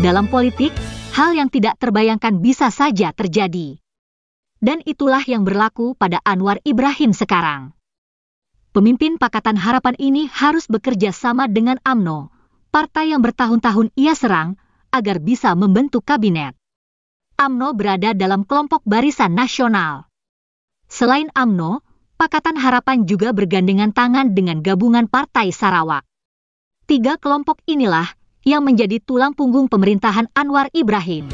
Dalam politik, hal yang tidak terbayangkan bisa saja terjadi. Dan itulah yang berlaku pada Anwar Ibrahim sekarang. Pemimpin Pakatan Harapan ini harus bekerja sama dengan UMNO, partai yang bertahun-tahun ia serang, agar bisa membentuk kabinet. UMNO berada dalam kelompok Barisan Nasional. Selain UMNO, Pakatan Harapan juga bergandengan tangan dengan gabungan Partai Sarawak. 3 kelompok inilah yang menjadi tulang punggung pemerintahan Anwar Ibrahim.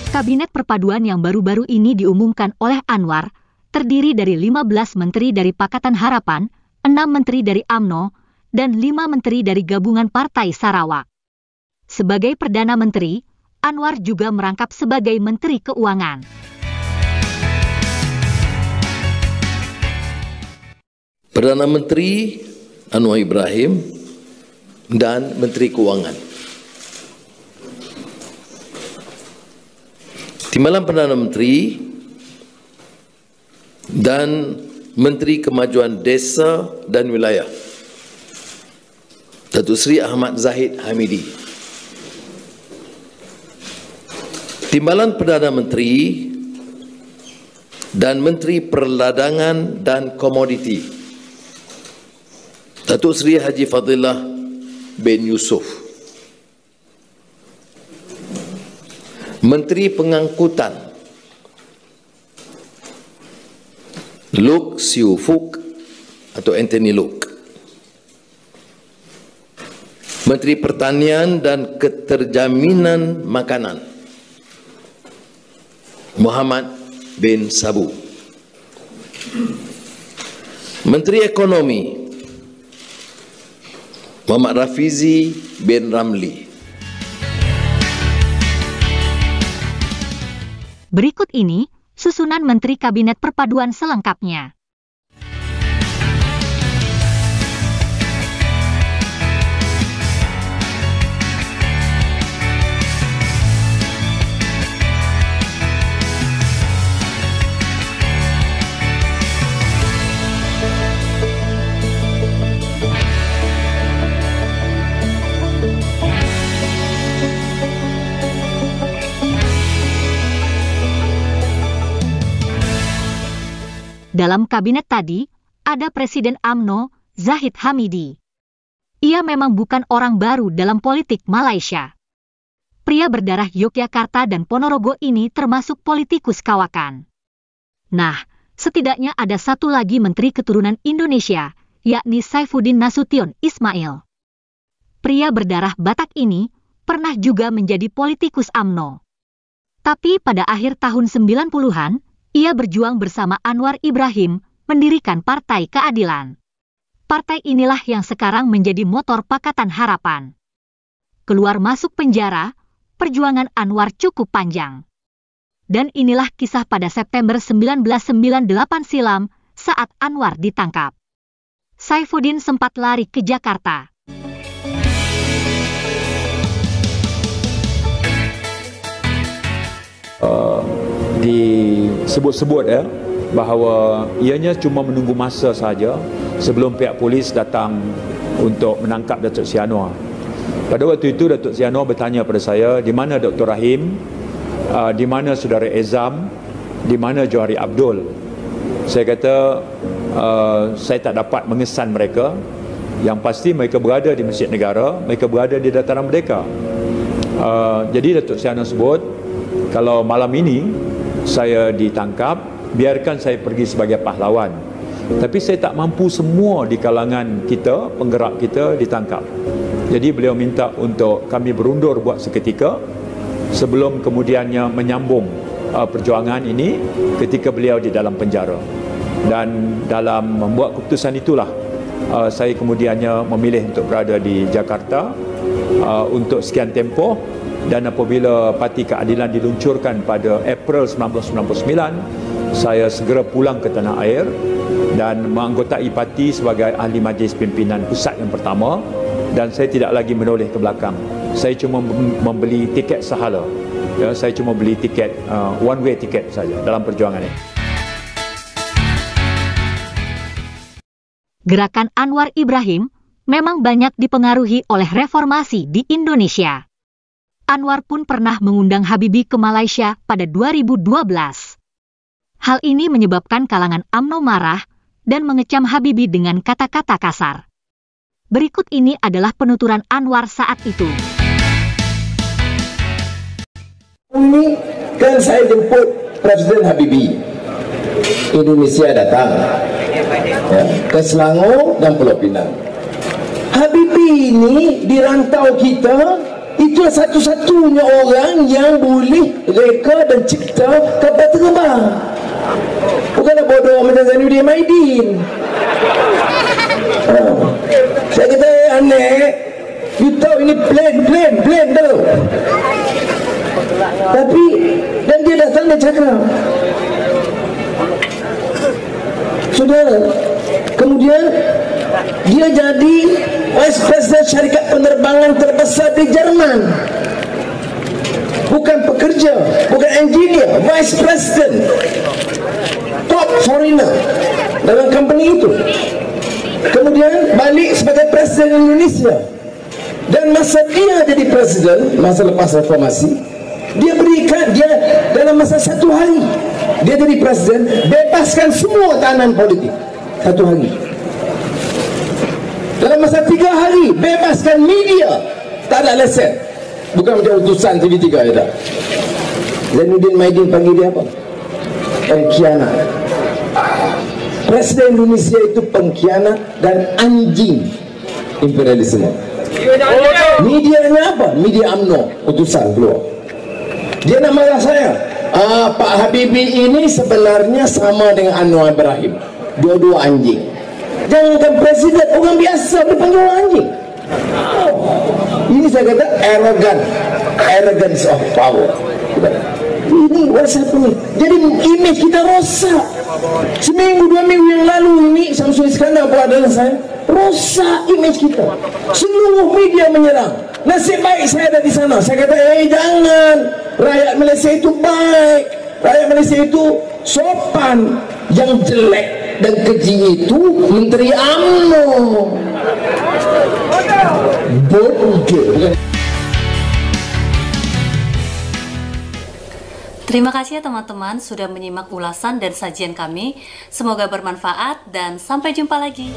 Kabinet perpaduan yang baru-baru ini diumumkan oleh Anwar, terdiri dari 15 menteri dari Pakatan Harapan, 6 menteri dari UMNO, dan 5 menteri dari gabungan Partai Sarawak. Sebagai Perdana Menteri, Anwar juga merangkap sebagai Menteri Keuangan. Perdana Menteri Anwar Ibrahim dan Menteri Keuangan. Timbalan Perdana Menteri dan Menteri Kemajuan Desa dan Wilayah, Datuk Seri Ahmad Zahid Hamidi. Timbalan Perdana Menteri dan Menteri Perdagangan dan Komoditi, Datuk Seri Haji Fadillah bin Yusof. Menteri Pengangkutan, Loke Siu Fook atau Anthony Loke. Menteri Pertanian dan Keterjaminan Makanan, Muhammad bin Sabu. Menteri Ekonomi, Muhammad Rafizi bin Ramli. Berikut ini susunan Menteri Kabinet Perpaduan selengkapnya. Dalam kabinet tadi, ada Presiden UMNO, Zahid Hamidi. Ia memang bukan orang baru dalam politik Malaysia. Pria berdarah Yogyakarta dan Ponorogo ini termasuk politikus kawakan. Nah, setidaknya ada satu lagi menteri keturunan Indonesia, yakni Saifuddin Nasution Ismail. Pria berdarah Batak ini pernah juga menjadi politikus UMNO. Tapi pada akhir tahun 90-an, ia berjuang bersama Anwar Ibrahim mendirikan Partai Keadilan. Partai inilah yang sekarang menjadi motor Pakatan Harapan. Keluar masuk penjara, perjuangan Anwar cukup panjang. Dan inilah kisah pada September 1998 silam saat Anwar ditangkap. Saifuddin sempat lari ke Jakarta. Disebut-sebut bahawa ianya cuma menunggu masa saja sebelum pihak polis datang untuk menangkap Datuk Seri Anwar. Pada waktu itu Datuk Seri Anwar bertanya pada saya, di mana Dr. Rahim, di mana Saudara Ezam, di mana Johari Abdul. Saya kata saya tak dapat mengesan mereka. Yang pasti mereka berada di Masjid Negara, mereka berada di dataran Merdeka. Jadi Datuk Seri Anwar sebut, kalau malam ini saya ditangkap, biarkan saya pergi sebagai pahlawan. Tapi saya tak mampu semua di kalangan kita, penggerak kita ditangkap. Jadi beliau minta untuk kami berundur buat seketika sebelum kemudiannya menyambung perjuangan ini ketika beliau di dalam penjara. Dan dalam membuat keputusan itulah saya kemudiannya memilih untuk berada di Jakarta untuk sekian tempoh. Dan apabila Parti Keadilan diluncurkan pada April 1999, saya segera pulang ke tanah air dan menganggotai parti sebagai ahli majlis pimpinan pusat yang pertama, dan saya tidak lagi menoleh ke belakang. Saya cuma membeli tiket sahala. Ya, saya cuma beli tiket one way tiket saja dalam perjuangan ini. Gerakan Anwar Ibrahim memang banyak dipengaruhi oleh reformasi di Indonesia. Anwar pun pernah mengundang Habibie ke Malaysia pada 2012. Hal ini menyebabkan kalangan UMNO marah dan mengecam Habibie dengan kata-kata kasar. Berikut ini adalah penuturan Anwar saat itu. Ini kan saya jemput Presiden Habibie. Indonesia datang ya, ke Selangor dan Pulau Pinang. Habibie ini di rantau kita itu satu-satunya orang yang boleh reka dan cipta kapal terbang. Bukanlah bodoh macam Zainuddin Maidin. Saya kata aneh. You tahu ini plane tahu. Tapi dan dia datang dia cakap. Saudara, kemudian dia jadi Vice President syarikat penerbangan terbesar di Jerman. Bukan pekerja, bukan engineer, Vice President, top foreigner dalam company itu. Kemudian balik sebagai Presiden Indonesia. Dan masa dia jadi Presiden, masa lepas reformasi, dia berikan, dia dalam masa 1 hari dia jadi Presiden, bebaskan semua tahanan politik 1 hari. Dalam masa 3 hari bebaskan media, tak ada lesen, bukan macam utusan TV3 ya tak. Zainuddin Maidin panggil dia apa? Pengkhianat. Presiden Indonesia itu pengkhianat dan anjing imperialisme. Medianya apa? Media UMNO, utusan keluar. Dia nak marah saya. Pak Habibie ini sebenarnya sama dengan Anwar Ibrahim. Dua-dua anjing. Jangankan presiden, orang biasa dipanggil anjing. Ini saya kata arrogance of power. Ini what's happening. Jadi image kita rosak. Seminggu 2 minggu yang lalu ini Syamsul Iskandar buat dengan saya, rosak image kita. Seluruh media menyerang. Nasib baik saya ada di sana. Saya kata, jangan. Rakyat Malaysia itu baik. Rakyat Malaysia itu sopan. Yang jelek dan keji itu Menteri UMNO. Bodoh. Terima kasih ya teman-teman sudah menyimak ulasan dan sajian kami. Semoga bermanfaat dan sampai jumpa lagi.